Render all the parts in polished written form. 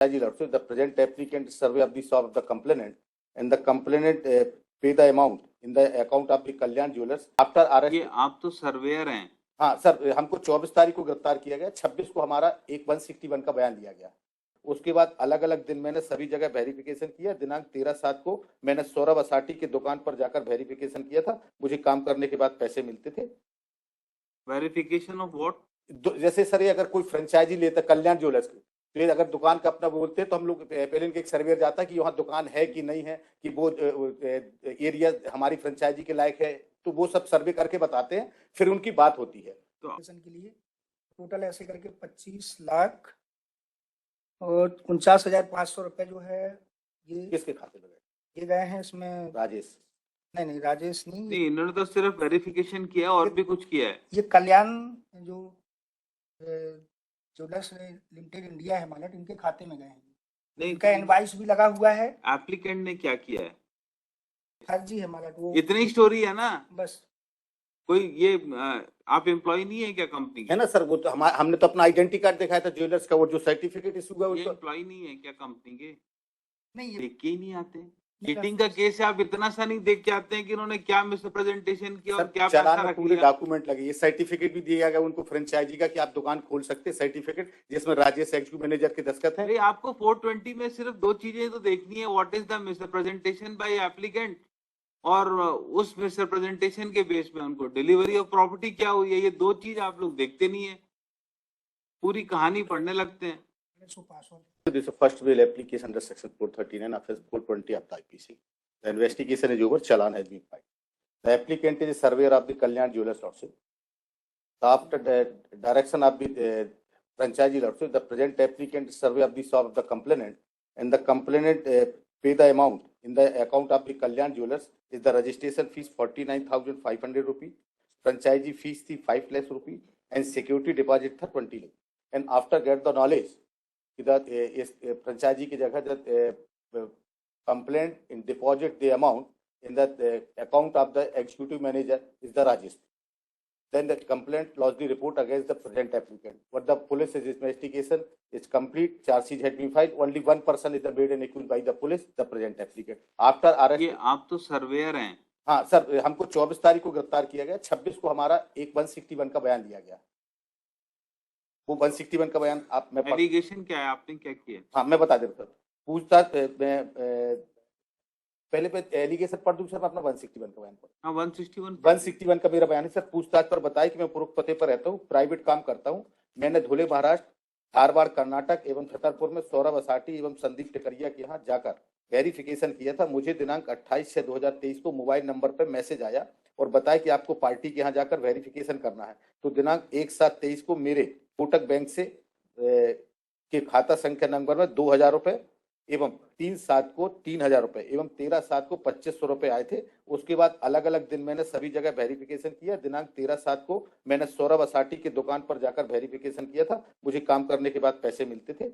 Also, the present applicant survey of the shop of the complainant and the complainant pay the amount in the account of the Kalyan Jewellers after arrest. ये आप तो surveyor हैं। हाँ sir, हमको 24 तारीख को गिरफ्तार किया गया, 26 को हमारा एक 161 का बयान लिया गया। उसके बाद अलग अलग दिन मैंने सभी जगह वेरिफिकेशन किया। दिनांक 13/7 को मैंने सौरभ असाटी की दुकान पर जाकर वेरिफिकेशन किया था। मुझे काम करने के बाद पैसे मिलते थे। Verification of what? जैसे सर, ये अगर कोई फ्रेंचाइजी लेता कल्याण ज्वेलर्स की, तो ये अगर दुकान का अपना बोलते तो हम लोग पहले इनके एक सर्वेयर जाता कि वहाँ दुकान है कि नहीं है, कि वो एरिया हमारी फ्रेंचाइजी के लायक है, तो वो सब सर्वे करके बताते हैं, फिर उनकी बात होती है। तो के लिए टोटल ऐसे करके 25 लाख और 49,500 रुपए जो है ये किसके खाते में गए? ये गए हैं इसमें राजेश। नहीं राजेश नहीं, इन्होंने तो सिर्फ वेरिफिकेशन किया और भी कुछ किया है। ये कल्याण जो ज्वेलर्स लिमिटेड इंडिया है मालिक, इनके खाते में गए हैं। नहीं, इनका इनवॉइस भी लगा हुआ है। एप्लीकेंट ने क्या किया है? फर्जी है मालिक वो। इतनी स्टोरी है ना बस। कोई ये आप एम्प्लॉय नहीं है क्या कंपनी है ना सर? वो तो हमने तो अपना आइडेंटिटी कार्ड दिखाया था ज्वेलर्स का, वो जो सर्टिफिकेट इशू हुआ ये वो एम्प्लॉय नहीं है क्या कंपनी के? नहीं, देख के ही नहीं आते। चीटिंग का केस है, आप इतना सा नहीं देख के आते हैं कि उन्होंने क्या मिसरिप्रेजेंटेशन किया और क्या पैसा चलान में रख पूरे लिया। डॉक्यूमेंट लगे, ये सर्टिफिकेट भी दिया गया उनको फ्रेंचाइजी का कि आप दुकान खोल सकते हैं, सर्टिफिकेट जिसमें राजेश एग्जीक्यूटिव मैनेजर के दस्तखत है। अरे आपको 420 में सिर्फ दो चीजें तो देखनी है, what is the misrepresentation by applicant, और उस मिसरिप्रेजेंटेशन के बेस पे उनको डिलीवरी ऑफ प्रॉपर्टी क्या हुई है। ये दो चीज आप लोग देखते नहीं है, पूरी कहानी पढ़ने लगते हैं। This is first bail application under section 439 of 420 of the IPC. The investigation is over. Challan has been filed. The applicant is a surveyor of the Kalyan Jewellers Lordship. After the direction of the franchisee lordship, the present applicant survey of the shop of the complainant and the complainant pay the amount in the account of the Kalyan Jewellers is the registration fees 49,500 rupees, franchisee fees थी 5 lakhs rupees and security deposit था 20 lakhs. And after get the knowledge that franchisee की जगह complaint in deposit the amount in the account of the executive manager is the Rajesh. Then the complaint lodged the report against the present applicant. What the police investigation is complete, charge sheet had been filed. Only one person is the made and accused by the police, the present applicant. After arrest. ये आप तो surveyor हैं। हाँ sir, हमको 24 तारीख को गिरफ्तार किया गया, 26 को हमारा एक 161 का बयान लिया गया। वो 161 का बयान आप मैं एलिगेशन क्या है, आपने क्या किया? हाँ मैं बता देता हूँ। पूछताछ पहले पे एलिगेशन पढ़ दूं सर, अपना 161 का बयान पढ़। हाँ 161 का मेरा बयान है सर। पूछताछ पर बताया कि मैं उपरोक्त पते पर रहता हूँ, प्राइवेट काम करता हूँ। मैंने धुले महाराष्ट्र, धारवाड़ कर्नाटक एवं छतरपुर में सौरभ असाटी एवं संदीप टिकरिया के यहाँ जाकर वेरिफिकेशन किया था। मुझे दिनांक 28/6/2023 को मोबाइल नंबर पर मैसेज आया और बताया कि आपको पार्टी के यहाँ जाकर वेरिफिकेशन करना है। तो दिनांक 1/7/23 को मेरे कोटक बैंक से के खाता संख्या नंबर में 2,000 रुपए एवं 3/7 को 3,000 रुपए एवं 13/7 को 2,500 रुपए आए थे। उसके बाद अलग अलग दिन मैंने सभी जगह वेरिफिकेशन किया। दिनांक 13/7 को मैंने सौरभ असाटी की दुकान पर जाकर वेरिफिकेशन किया था। मुझे काम करने के बाद पैसे मिलते थे।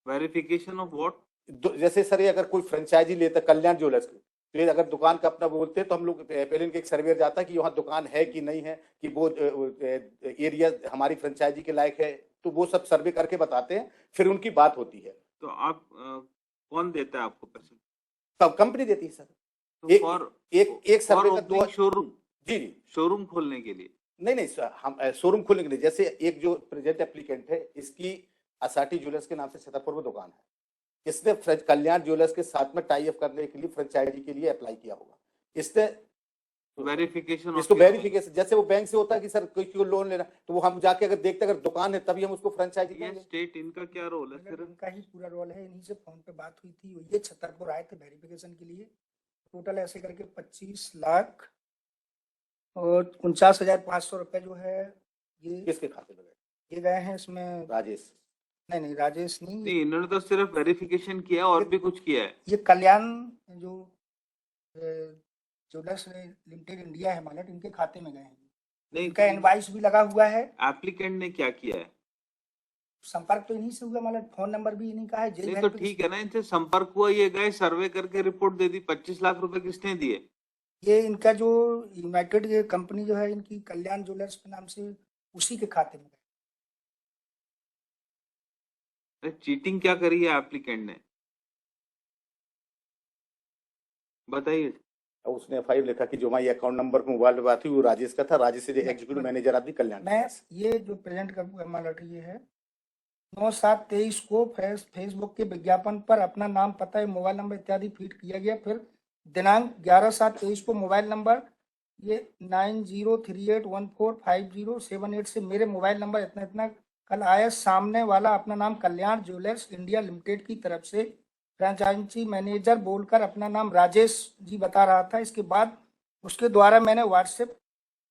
Verification of what? जैसे सर, ये अगर कोई फ्रेंचाइजी लेता कल्याण ज्वेलर्स की, तो ये अगर दुकान का अपना बोलते तो हम लोग पहले इनके एक सर्वेयर जाता कि वहाँ दुकान है कि नहीं है, कि वो एरिया हमारी फ्रेंचाइजी के लायक है, तो वो सब सर्वे करके बताते हैं, फिर उनकी बात होती है। तो आप कौन देता है आपको पैसे? तब कंपनी देती है सर। तो एक सर्वे का 2 शोरूम। जी शोरूम खोलने के लिए? नहीं सर, हम शोरूम खोलने के लिए, जैसे एक जो प्रेजेंट एप्लीकेंट है, इसकी असाटी ज्वेलर्स के नाम से छतरपुर में दुकान है। इसने कल्याण ज्वेलर्स के साथ में टाई अप करने के लिए फ्रेंचाइजी के लिए अप्लाई किया होगा। इसने वेरिफिकेशन, इसको वेरिफिकेशन जैसे वो बैंक से होता है कि सर कोई को लोन लेना, तो वो हम जाके अगर देखते अगर दुकान है तभी हम उसको फ्रेंचाइजी देंगे। स्टेट इनका क्या रोल है? सिर्फ इनका ही पूरा रोल है। इन्हीं से फोन पे बात हुई थी, ये छतरपुर आए थे वेरिफिकेशन के लिए। टोटल ऐसे करके 25 लाख और 49,500 रुपए जो है ये किसके खाते में गए? ये गए हैं इसमें राजेश। नहीं राजेश नहीं, इन्होंने तो सिर्फ वेरिफिकेशन किया और भी कुछ किया है। ये कल्याण जो ज्वेलर्स लिमिटेड इंडिया है मालिक, इनके खाते में गए हैं। नहीं, इनका इनवॉइस भी लगा हुआ है। एप्लीकेंट ने क्या किया है? संपर्क तो इन्हीं से हुआ, मतलब फोन नंबर भी इन्हीं का है। नहीं तो ठीक है ना, इनसे संपर्क हुआ, ये गए सर्वे करके रिपोर्ट दे दी। 25 लाख रुपए किसने दिए? ये इनका जो यूनाइटेड कंपनी जो है इनकी कल्याण ज्वेलर्स के नाम से, उसी के खाते में। चीटिंग क्या करी है एप्लीकेंट ने, बताइए। उसने FI लिखा कि जो हमारी अकाउंट नंबर पे मोबाइल पे बात हुई वो राजेश का था, Rajesh is executive manager of the Kalyan. मैं ये जो प्रेजेंट कर हमारा ये है 9/7/23 को फेसबुक के विज्ञापन पर अपना नाम, पता, मोबाइल नंबर इत्यादि फीड किया गया। फिर दिनांक 11/7/23 को मोबाइल नंबर ये 9038145078 से मेरे मोबाइल नंबर इतना इतना कल आया। सामने वाला अपना नाम कल्याण ज्वेलर्स इंडिया लिमिटेड की तरफ से फ्रेंचाइजी मैनेजर बोलकर अपना नाम राजेश जी बता रहा था। इसके बाद उसके द्वारा मैंने व्हाट्सएप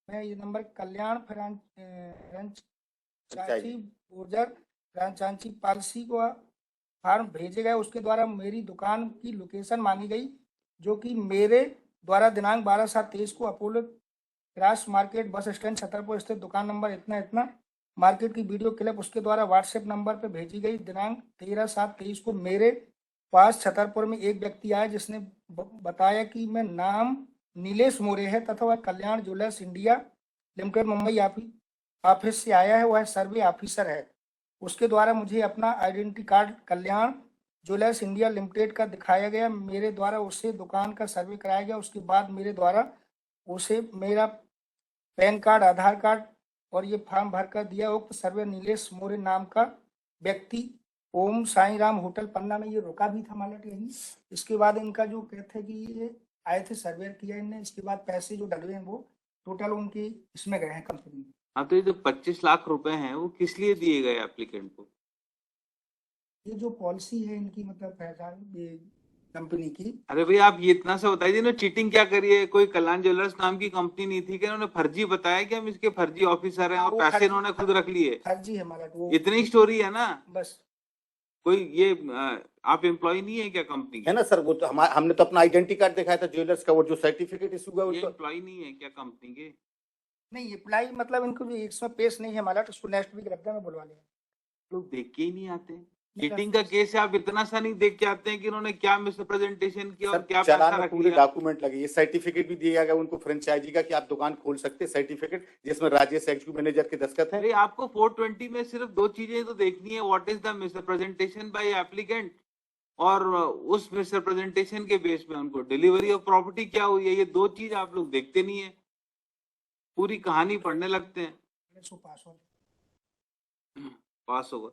में ये नंबर कल्याण फ्रेंचाइजी बोर्जर फ्रेंचाइजी पॉलिसी को फॉर्म भेजे गए। उसके द्वारा मेरी दुकान की लोकेशन मांगी गई, जो कि मेरे द्वारा दिनांक 12/7/23 को Apollo cross market bus stand Chhatarpur स्थित दुकान नंबर इतना इतना मार्केट की वीडियो क्लिप उसके द्वारा व्हाट्सएप नंबर पर भेजी गई। दिनांक 13/7/23 को मेरे पास छतरपुर में एक व्यक्ति आया जिसने बताया कि मैं नाम नीलेश मोरे है तथा वह Kalyan jewellers India limited Mumbai office से आया है, वह सर्वे ऑफिसर है। उसके द्वारा मुझे अपना आइडेंटिटी कार्ड कल्याण ज्वेलर्स इंडिया लिमिटेड का दिखाया गया। मेरे द्वारा उसे दुकान का सर्वे कराया गया। उसके बाद मेरे द्वारा उसे मेरा पैन कार्ड, आधार कार्ड और ये फॉर्म भर कर दिया। उक्त सर्वे नीलेश मोरे नाम का व्यक्ति ओम साई राम होटल पन्ना में ये रुका भी था मालट यही। इसके बाद इनका जो कहते हैं कि ये आए थे, सर्वे किया इनने, इसके बाद पैसे जो डलवे हैं वो टोटल उनकी इसमें गए हैं कंपनी में। हाँ, तो ये जो 25 लाख रुपए हैं वो किस लिए दिए गए एप्लीकेंट को? ये जो पॉलिसी है इनकी, मतलब पहचान कंपनी की। अरे भाई आप ये इतना सा बताइए ना, चीटिंग क्या करी है? कोई कल्याण ज्वेलर्स नाम की कंपनी नहीं थी कि इन्होंने फर्जी बताया कि हम इसके फर्जी ऑफिसर हैं और वो पैसे फर्जी- इन्होंने खुद रख लिए? फर्जी है मालट वो। इतनी स्टोरी है ना। बस कोई ये आप एम्प्लॉय नहीं है क्या कंपनी है के? ना सर, वो तो हमने तो अपना आइडेंटिटी कार्ड दिखाया था ज्वेलर्स का, वो जो सर्टिफिकेट इशू हुआ ये उसको। एम्प्लॉय नहीं है क्या कंपनी के? नहीं, अप्लाई मतलब इनको भी इसमें पेश नहीं है मालट, उसको नेक्स्ट वीक रखते हैं, मैं बुलवा लिया। लोग देख के ही नहीं आते। नहीं, चीटिंग का केस है, आप इतना सा नहीं देख के आते हैं कि इन्होंने क्या मिसरिप्रेजेंटेशन किया और सर क्या चालान पैसा में रख पूरे लिया। डॉक्यूमेंट लगे, ये सर्टिफिकेट भी दिया गया उनको फ्रेंचाइजी का कि आप दुकान खोल सकते हैं, सर्टिफिकेट जिसमें राजेश एग्जीक्यूटिव मैनेजर के दस्तखत है। अरे आपको 420 में सिर्फ दो चीजें तो देखनी है, what is the misrepresentation by applicant और उस मिसरिप्रेजेंटेशन के बेस पे उनको डिलीवरी ऑफ प्रॉपर्टी क्या हुई है। ये दो चीज आप लोग देखते नहीं है, पूरी कहानी पढ़ने लगते हैं। सो पास हो पास होगा।